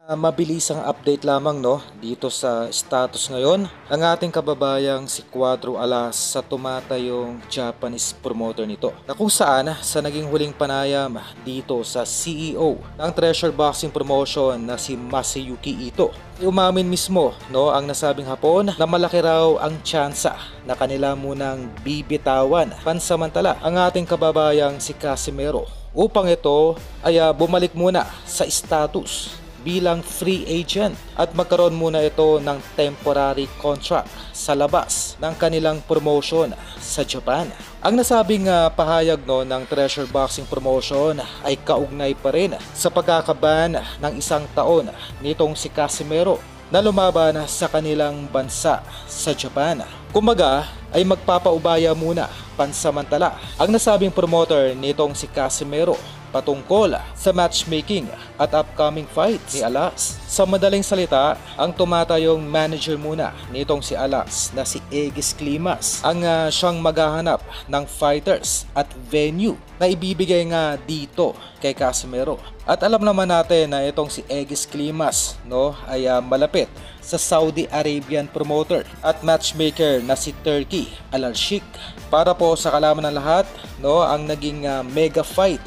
Mabilisang update lamang no dito sa status ngayon ang ating kababayang si Cuadro Alas sa tumatayong Japanese promoter nito na kung saan sa naging huling panayam dito sa CEO ng Treasure Boxing Promotion na si Masayuki Ito, umamin mismo no ang nasabing Hapon na malaki raw ang tsansa na kanila munang bibitawan pansamantala ang ating kababayang si Casimero upang ito ay bumalik muna sa status bilang free agent at magkaroon muna ito ng temporary contract sa labas ng kanilang promotion sa Japan. Ang nasabing pahayag ng Treasure Boxing Promotion ay kaugnay pa rin sa pagkakaban ng 1 taon nitong si Casimero na lumaban sa kanilang bansa sa Japan. Kumbaga ay magpapaubaya muna pansamantala ang nasabing promoter nitong si Casimero patungkol sa matchmaking at upcoming fights ni Alas. Sa madaling salita, ang tumatayong manager muna nitong si Alas na si Egis Klimas ang siyang maghahanap ng fighters at venue na ibibigay nga dito kay Casimero. At alam naman natin na itong si Egis Klimas ay malapit sa Saudi Arabian promoter at matchmaker na si Turki Al-Sheikh. Para po sa kalaman ng lahat, ang naging mega fight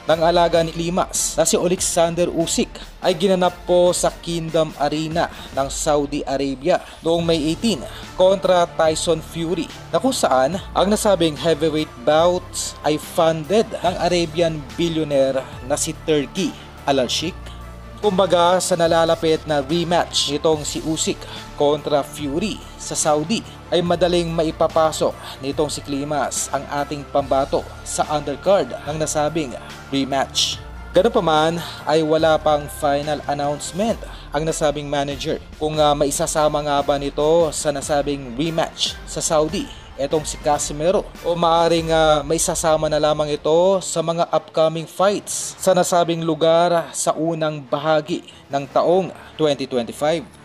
ng alaga ni Klimas na si Alexander Usyk ay ginanap po sa Kingdom Arena ng Saudi Arabia noong May 18 kontra Tyson Fury, na kung saan ang nasabing heavyweight bouts ay funded ng Arabian billionaire na si Turki Al-Sheikh. Kumbaga sa nalalapit na rematch nitong si Usyk kontra Fury sa Saudi ay madaling maipapasok nitong si Klimas ang ating pambato sa undercard ng nasabing rematch. Ganun pa man ay wala pang final announcement ang nasabing manager kung maisasama nga ba nito sa nasabing rematch sa Saudi etong si Casimero o maaring maisasama na lamang ito sa mga upcoming fights sa nasabing lugar sa unang bahagi ng taong 2025.